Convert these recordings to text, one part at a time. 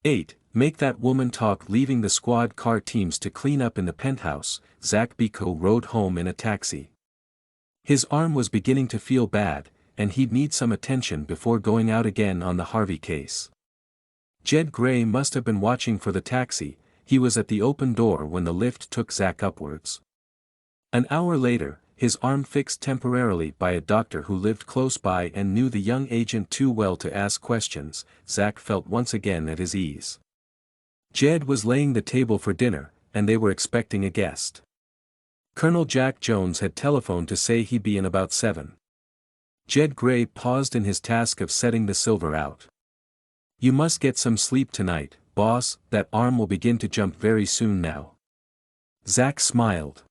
8. Make that woman talk. Leaving the squad car teams to clean up in the penthouse, Zak Biko rode home in a taxi. His arm was beginning to feel bad, and he'd need some attention before going out again on the Harvey case. Jed Gray must have been watching for the taxi. He was at the open door when the lift took Zak upwards. An hour later, his arm fixed temporarily by a doctor who lived close by and knew the young agent too well to ask questions, Zak felt once again at his ease. Jed was laying the table for dinner, and they were expecting a guest. Colonel Jack Jones had telephoned to say he'd be in about 7. Jed Gray paused in his task of setting the silver out. "You must get some sleep tonight, boss, that arm will begin to jump very soon now." Zak smiled.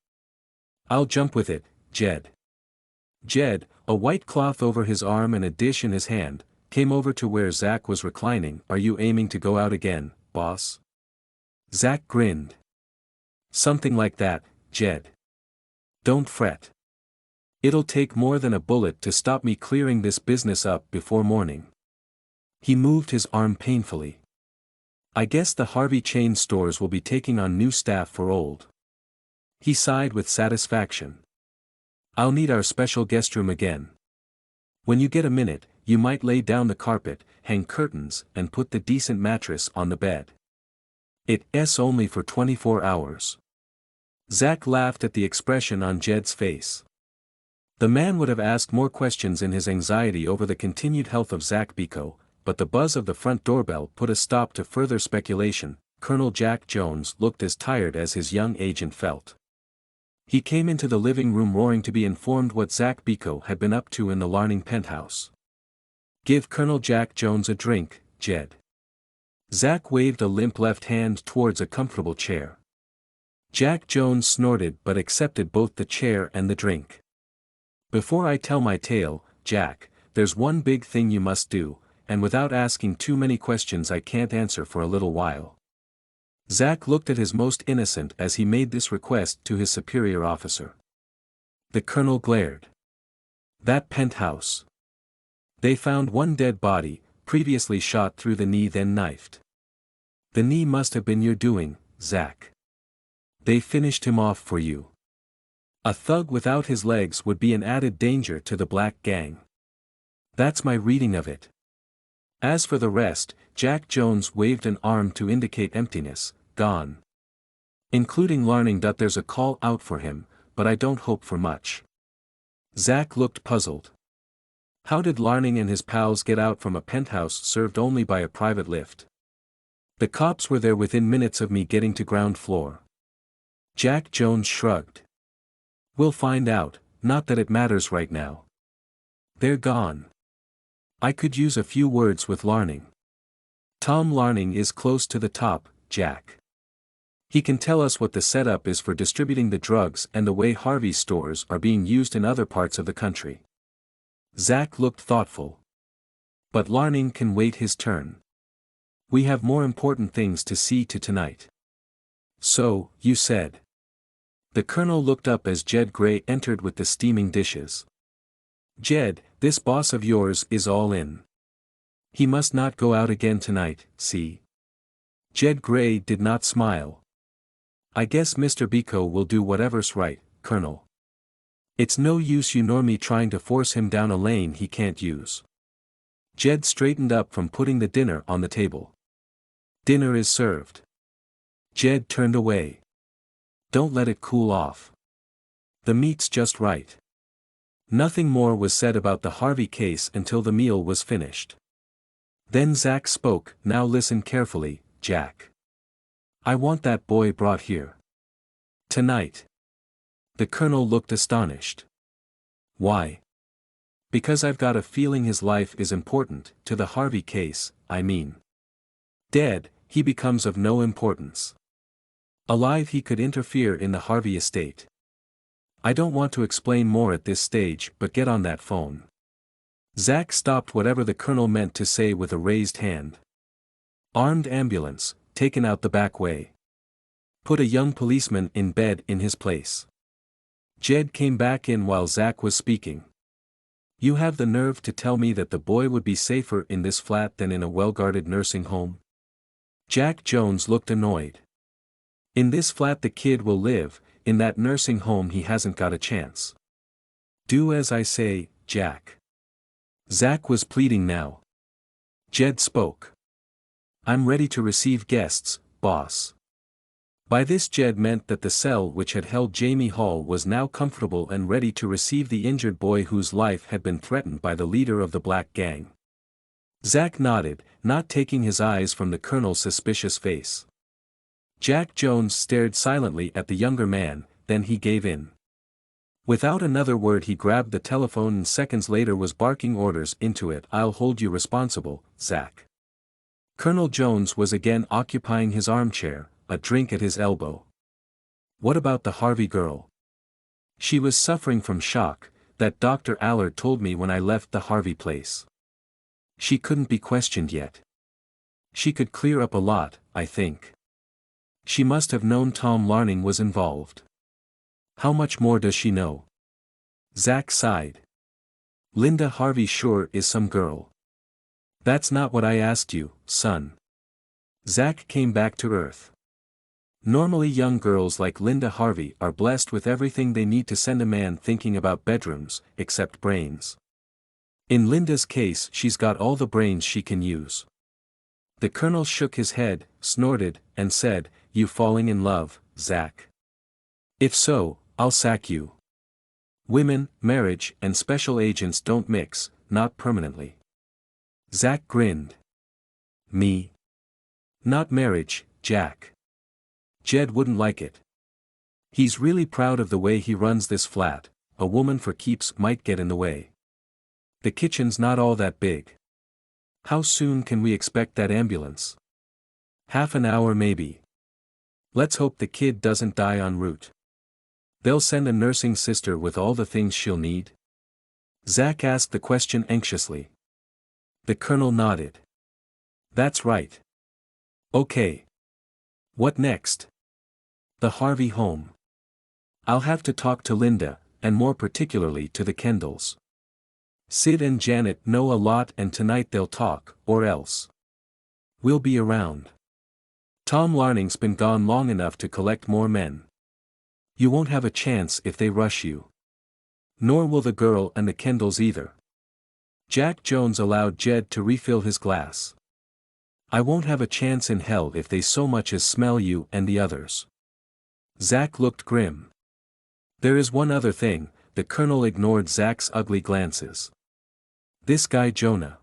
"I'll jump with it, Jed." Jed, a white cloth over his arm and a dish in his hand, came over to where Zak was reclining. "Are you aiming to go out again, boss?" Zak grinned. "Something like that, Jed. Don't fret. It'll take more than a bullet to stop me clearing this business up before morning." He moved his arm painfully. "I guess the Harvey chain stores will be taking on new staff for old." He sighed with satisfaction. "I'll need our special guest room again. When you get a minute, you might lay down the carpet, hang curtains, and put the decent mattress on the bed. It's only for 24 hours. Zak laughed at the expression on Jed's face. The man would have asked more questions in his anxiety over the continued health of Zak Biko, but the buzz of the front doorbell put a stop to further speculation. Colonel Jack Jones looked as tired as his young agent felt. He came into the living room roaring to be informed what Zak Biko had been up to in the Larning penthouse. "Give Colonel Jack Jones a drink, Jed." Zak waved a limp left hand towards a comfortable chair. Jack Jones snorted but accepted both the chair and the drink. "Before I tell my tale, Jack, there's one big thing you must do, and without asking too many questions I can't answer for a little while." Zak looked at his most innocent as he made this request to his superior officer. The colonel glared. "That penthouse. They found one dead body, previously shot through the knee then knifed. The knee must have been your doing, Zak. They finished him off for you. A thug without his legs would be an added danger to the black gang. That's my reading of it. As for the rest," Jack Jones waved an arm to indicate emptiness, "gone. Including Larning. There's a call out for him, but I don't hope for much." Zak looked puzzled. How did Larning and his pals get out from a penthouse served only by a private lift? "The cops were there within minutes of me getting to ground floor." Jack Jones shrugged. "We'll find out, not that it matters right now. They're gone. I could use a few words with Larning. Tom Larning is close to the top, Jack. He can tell us what the setup is for distributing the drugs and the way Harvey's stores are being used in other parts of the country." Zak looked thoughtful. "But Larning can wait his turn. We have more important things to see to tonight." "So, you said." The colonel looked up as Jed Gray entered with the steaming dishes. "Jed, this boss of yours is all in. He must not go out again tonight, see?" Jed Gray did not smile. "I guess Mr. Biko will do whatever's right, Colonel. It's no use you nor me trying to force him down a lane he can't use." Jed straightened up from putting the dinner on the table. "Dinner is served." Jed turned away. "Don't let it cool off. The meat's just right." Nothing more was said about the Harvey case until the meal was finished. Then Zak spoke. "Now listen carefully, Jack. I want that boy brought here. Tonight." The colonel looked astonished. "Why?" "Because I've got a feeling his life is important, to the Harvey case, I mean. Dead, he becomes of no importance. Alive he could interfere in the Harvey estate. I don't want to explain more at this stage, but get on that phone." Zak stopped whatever the colonel meant to say with a raised hand. "Armed ambulance, taken out the back way. Put a young policeman in bed in his place." Jed came back in while Zak was speaking. "You have the nerve to tell me that the boy would be safer in this flat than in a well-guarded nursing home?" Jack Jones looked annoyed. In this flat the kid will live, in that nursing home he hasn't got a chance. Do as I say, Jack. Zak was pleading now. Jed spoke. I'm ready to receive guests, boss. By this Jed meant that the cell which had held Jamie Hall was now comfortable and ready to receive the injured boy whose life had been threatened by the leader of the black gang. Zak nodded, not taking his eyes from the colonel's suspicious face. Jack Jones stared silently at the younger man, then he gave in. Without another word he grabbed the telephone and seconds later was barking orders into it. I'll hold you responsible, Zak. Colonel Jones was again occupying his armchair, a drink at his elbow. What about the Harvey girl? She was suffering from shock, that Dr. Allard told me when I left the Harvey place. She couldn't be questioned yet. She could clear up a lot, I think. She must have known Tom Larning was involved. How much more does she know? Zak sighed. Linda Harvey sure is some girl. That's not what I asked you, son. Zak came back to earth. Normally young girls like Linda Harvey are blessed with everything they need to send a man thinking about bedrooms, except brains. In Linda's case she's got all the brains she can use. The colonel shook his head, snorted, and said, You falling in love, Zak? If so, I'll sack you. Women, marriage, and special agents don't mix, not permanently. Zak grinned. Me? Not marriage, Jack. Jed wouldn't like it. He's really proud of the way he runs this flat, a woman for keeps might get in the way. The kitchen's not all that big. How soon can we expect that ambulance? Half an hour maybe. Let's hope the kid doesn't die en route. They'll send a nursing sister with all the things she'll need? Zak asked the question anxiously. The colonel nodded. That's right. Okay. What next? The Harvey home. I'll have to talk to Linda, and more particularly to the Kendalls. Sid and Janet know a lot and tonight they'll talk, or else. We'll be around. Tom Larning's been gone long enough to collect more men. You won't have a chance if they rush you. Nor will the girl and the Kendalls either. Jack Jones allowed Jed to refill his glass. I won't have a chance in hell if they so much as smell you and the others. Zak looked grim. There is one other thing, the colonel ignored Zak's ugly glances. This guy Jonah.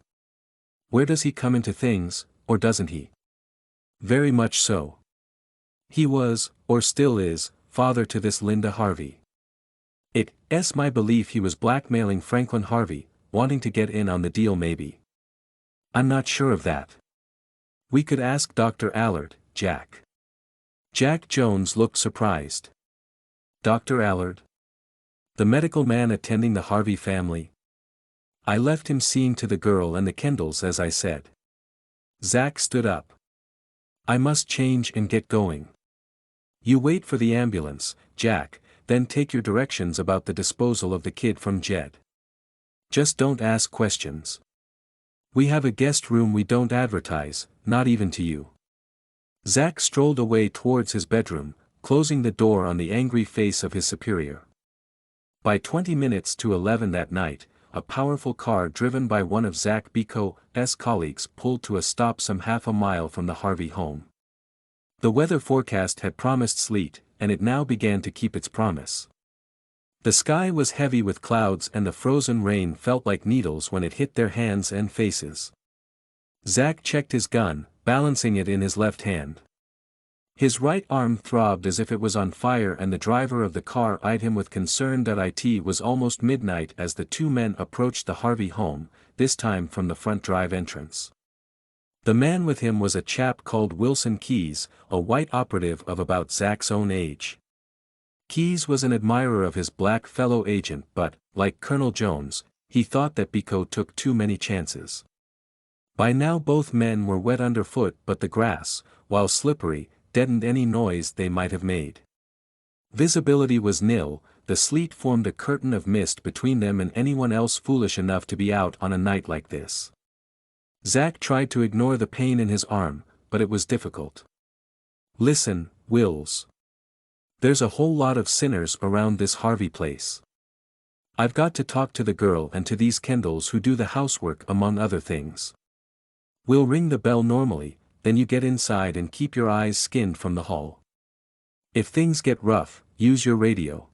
Where does he come into things, or doesn't he? Very much so. He was, or still is, father to this Linda Harvey. It's my belief he was blackmailing Franklin Harvey, wanting to get in on the deal maybe. I'm not sure of that. We could ask Dr. Allard, Jack. Jack Jones looked surprised. Dr. Allard? The medical man attending the Harvey family? I left him seeing to the girl and the Kendalls as I said. Zak stood up. I must change and get going. You wait for the ambulance, Jack, then take your directions about the disposal of the kid from Jed. Just don't ask questions. We have a guest room we don't advertise, not even to you. Zak strolled away towards his bedroom, closing the door on the angry face of his superior. By 20 minutes to 11 that night, a powerful car driven by one of Zak Biko's colleagues pulled to a stop some half a mile from the Harvey home. The weather forecast had promised sleet, and it now began to keep its promise. The sky was heavy with clouds and the frozen rain felt like needles when it hit their hands and faces. Zak checked his gun, balancing it in his left hand. His right arm throbbed as if it was on fire and the driver of the car eyed him with concern. It was almost midnight as the two men approached the Harvey home, this time from the front drive entrance. The man with him was a chap called Wilson Keyes, a white operative of about Zak's own age. Keyes was an admirer of his black fellow agent but, like Colonel Jones, he thought that Biko took too many chances. By now both men were wet underfoot but the grass, while slippery, deadened any noise they might have made. Visibility was nil, the sleet formed a curtain of mist between them and anyone else foolish enough to be out on a night like this. Zak tried to ignore the pain in his arm, but it was difficult. Listen, Wills. There's a whole lot of sinners around this Harvey place. I've got to talk to the girl and to these Kendalls who do the housework among other things. We'll ring the bell normally, then you get inside and keep your eyes skinned from the hall. If things get rough, use your radio.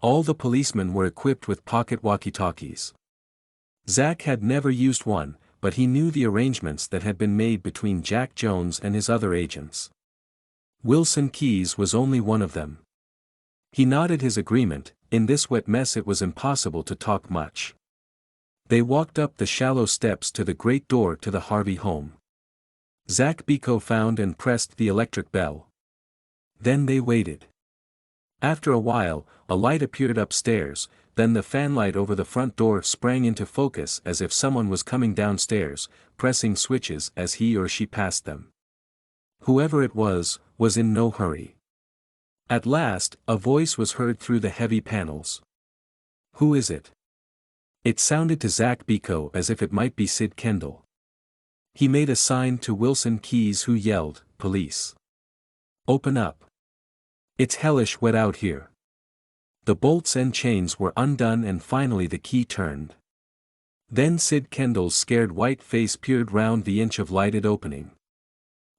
All the policemen were equipped with pocket walkie-talkies. Zak had never used one, but he knew the arrangements that had been made between Jack Jones and his other agents. Wilson Keyes was only one of them. He nodded his agreement. In this wet mess it was impossible to talk much. They walked up the shallow steps to the great door to the Harvey home. Zak Biko found and pressed the electric bell. Then they waited. After a while, a light appeared upstairs, then the fanlight over the front door sprang into focus as if someone was coming downstairs, pressing switches as he or she passed them. Whoever it was in no hurry. At last, a voice was heard through the heavy panels. Who is it? It sounded to Zak Biko as if it might be Sid Kendall. He made a sign to Wilson Keyes, who yelled, "Police! Open up! It's hellish wet out here." The bolts and chains were undone and finally the key turned. Then Sid Kendall's scared white face peered round the inch of lighted opening.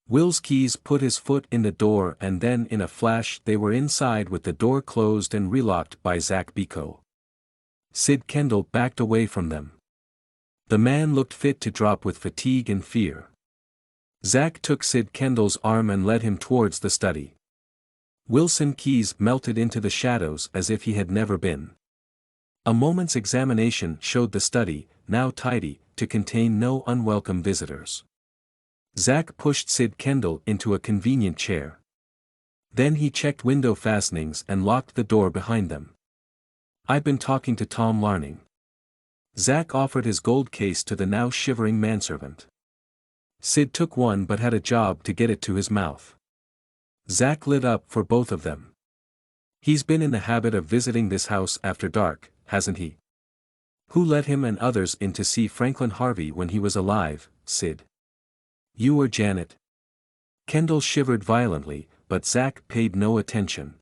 Wills Keyes put his foot in the door and then in a flash they were inside with the door closed and relocked by Zak Biko. Sid Kendall backed away from them. The man looked fit to drop with fatigue and fear. Zak took Sid Kendall's arm and led him towards the study. Wilson Keyes melted into the shadows as if he had never been. A moment's examination showed the study, now tidy, to contain no unwelcome visitors. Zak pushed Sid Kendall into a convenient chair. Then he checked window fastenings and locked the door behind them. "I've been talking to Tom Larning." Zak offered his gold case to the now shivering manservant. Sid took one but had a job to get it to his mouth. Zak lit up for both of them. "He's been in the habit of visiting this house after dark, hasn't he? Who let him and others in to see Franklin Harvey when he was alive, Sid? You or Janet?" Kendall shivered violently, but Zak paid no attention.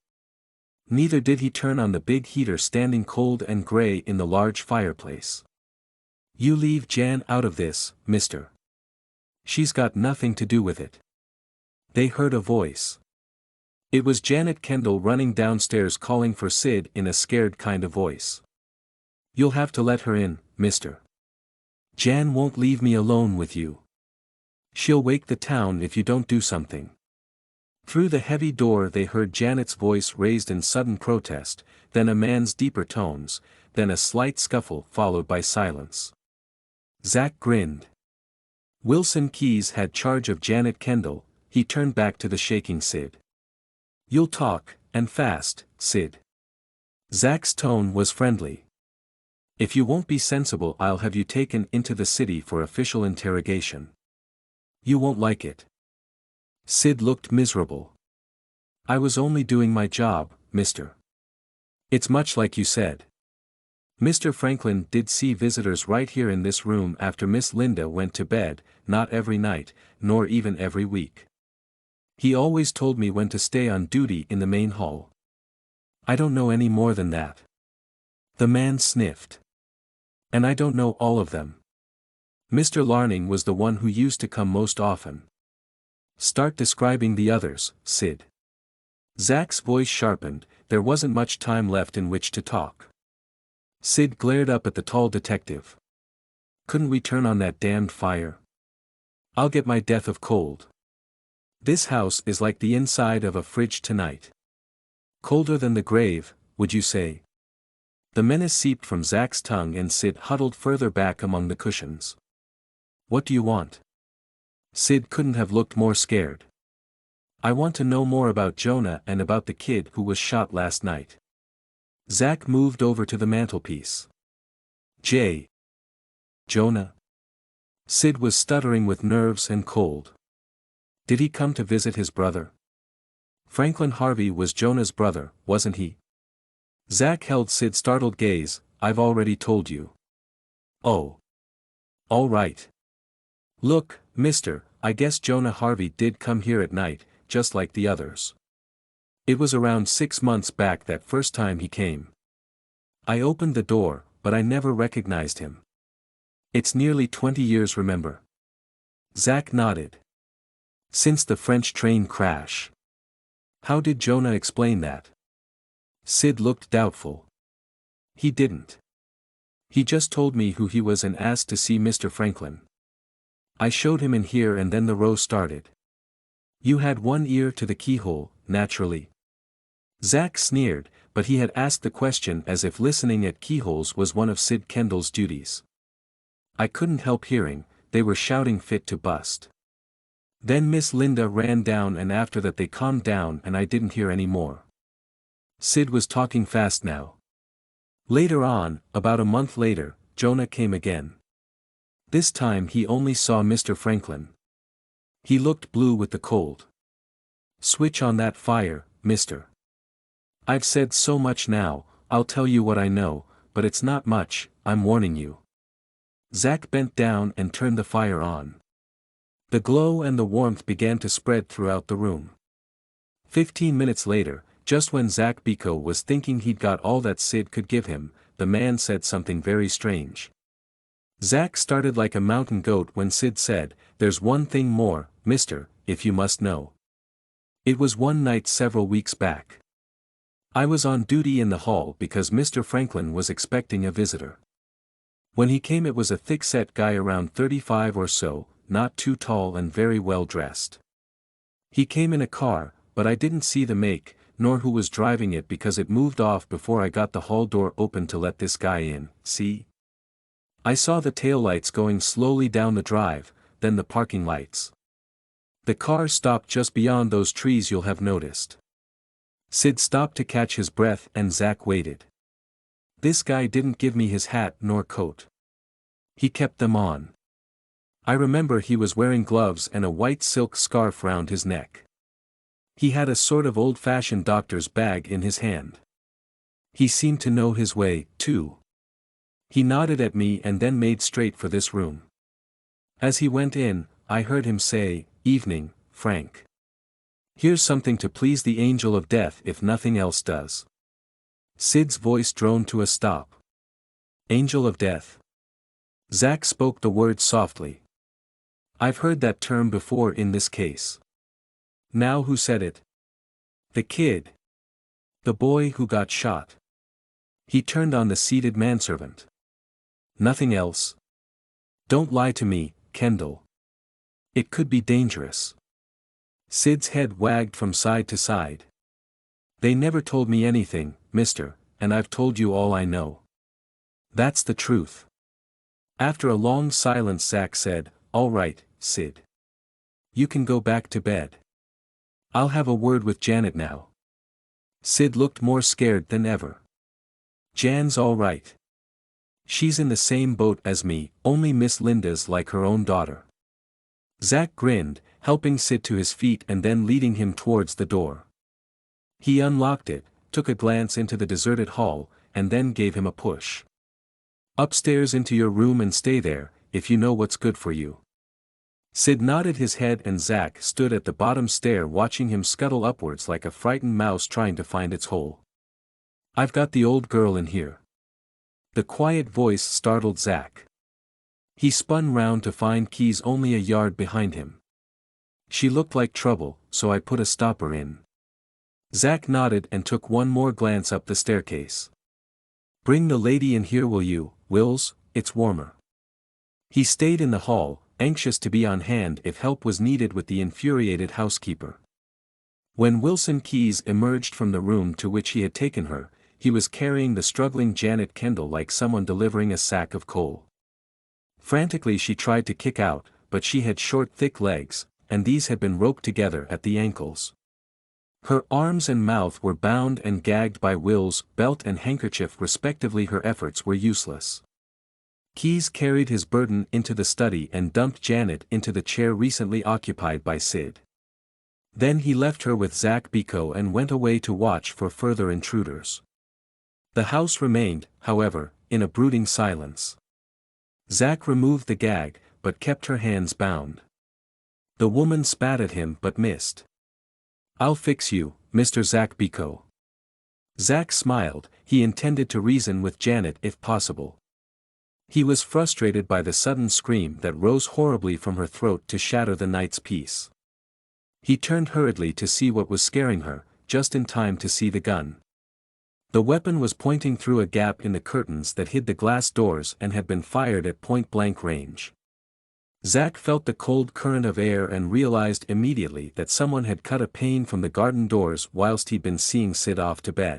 Neither did he turn on the big heater standing cold and gray in the large fireplace. "You leave Jan out of this, mister. She's got nothing to do with it." They heard a voice. It was Janet Kendall running downstairs calling for Sid in a scared kind of voice. "You'll have to let her in, mister. Jan won't leave me alone with you. She'll wake the town if you don't do something." Through the heavy door they heard Janet's voice raised in sudden protest, then a man's deeper tones, then a slight scuffle followed by silence. Zak grinned. Wilson Keyes had charge of Janet Kendall. He turned back to the shaking Sid. "You'll talk, and fast, Sid." Zak's tone was friendly. "If you won't be sensible I'll have you taken into the city for official interrogation. You won't like it." Sid looked miserable. "I was only doing my job, mister. It's much like you said. Mr. Franklin did see visitors right here in this room after Miss Linda went to bed, not every night, nor even every week. He always told me when to stay on duty in the main hall. I don't know any more than that." The man sniffed. "And I don't know all of them. Mr. Larning was the one who used to come most often. Start describing the others, Sid." Zak's voice sharpened. There wasn't much time left in which to talk. Sid glared up at the tall detective. "Couldn't we turn on that damned fire? I'll get my death of cold. This house is like the inside of a fridge tonight. Colder than the grave, would you say?" The menace seeped from Zak's tongue and Sid huddled further back among the cushions. "What do you want?" Sid couldn't have looked more scared. "I want to know more about Jonah and about the kid who was shot last night." Zak moved over to the mantelpiece. Jonah?" Sid was stuttering with nerves and cold. "Did he come to visit his brother? Franklin Harvey was Jonah's brother, wasn't he?" Zak held Sid's startled gaze. "I've already told you." "Oh. All right. Look, mister, I guess Jonah Harvey did come here at night, just like the others. It was around 6 months back that first time he came. I opened the door, but I never recognized him. It's nearly 20 years, remember? Zak nodded. Since the French train crash. How did Jonah explain that? Sid looked doubtful. He didn't. He just told me who he was and asked to see Mr. Franklin. I showed him in here and then the row started. You had one ear to the keyhole, naturally. Zak sneered, but he had asked the question as if listening at keyholes was one of Sid Kendall's duties. I couldn't help hearing, they were shouting fit to bust. Then Miss Linda ran down and after that they calmed down and I didn't hear any more. Sid was talking fast now. Later on, about a month later, Jonah came again. This time he only saw Mr. Franklin. He looked blue with the cold. Switch on that fire, mister. I've said so much now, I'll tell you what I know, but it's not much, I'm warning you. Zak bent down and turned the fire on. The glow and the warmth began to spread throughout the room. 15 minutes later, just when Zak Biko was thinking he'd got all that Sid could give him, the man said something very strange. Zak started like a mountain goat when Sid said, "There's one thing more, mister, if you must know." It was one night several weeks back. I was on duty in the hall because Mr. Franklin was expecting a visitor. When he came it was a thick-set guy around 35 or so, not too tall and very well dressed. He came in a car, but I didn't see the make, nor who was driving it because it moved off before I got the hall door open to let this guy in, see? I saw the taillights going slowly down the drive, then the parking lights. The car stopped just beyond those trees you'll have noticed. Sid stopped to catch his breath and Zak waited. This guy didn't give me his hat nor coat. He kept them on. I remember he was wearing gloves and a white silk scarf round his neck. He had a sort of old-fashioned doctor's bag in his hand. He seemed to know his way, too. He nodded at me and then made straight for this room. As he went in, I heard him say, "Evening, Frank. Here's something to please the angel of death if nothing else does." Sid's voice droned to a stop. Angel of death. Zak spoke the word softly. I've heard that term before in this case. Now who said it? The kid. The boy who got shot. He turned on the seated manservant. Nothing else? Don't lie to me, Kendall. It could be dangerous. Sid's head wagged from side to side. They never told me anything, mister, and I've told you all I know. That's the truth. After a long silence Zak said, "All right, Sid. You can go back to bed. I'll have a word with Janet now." Sid looked more scared than ever. Jan's all right. She's in the same boat as me, only Miss Linda's like her own daughter. Zak grinned, helping Sid to his feet and then leading him towards the door. He unlocked it, took a glance into the deserted hall, and then gave him a push. "Upstairs into your room and stay there, if you know what's good for you." Sid nodded his head and Zak stood at the bottom stair watching him scuttle upwards like a frightened mouse trying to find its hole. "I've got the old girl in here." The quiet voice startled Zak. He spun round to find Keys only a yard behind him. She looked like trouble, so I put a stopper in. Zak nodded and took one more glance up the staircase. "Bring the lady in here will you, Wills, it's warmer." He stayed in the hall, anxious to be on hand if help was needed with the infuriated housekeeper. When Wilson Keys emerged from the room to which he had taken her, he was carrying the struggling Janet Kendall like someone delivering a sack of coal. Frantically she tried to kick out, but she had short thick legs, and these had been roped together at the ankles. Her arms and mouth were bound and gagged by Will's belt and handkerchief respectively. Her efforts were useless. Keys carried his burden into the study and dumped Janet into the chair recently occupied by Sid. Then he left her with Zak Biko and went away to watch for further intruders. The house remained, however, in a brooding silence. Zak removed the gag, but kept her hands bound. The woman spat at him but missed. "I'll fix you, Mr. Zak Biko." Zak smiled. He intended to reason with Janet if possible. He was frustrated by the sudden scream that rose horribly from her throat to shatter the night's peace. He turned hurriedly to see what was scaring her, just in time to see the gun. The weapon was pointing through a gap in the curtains that hid the glass doors and had been fired at point-blank range. Zak felt the cold current of air and realized immediately that someone had cut a pane from the garden doors whilst he'd been seeing Sid off to bed.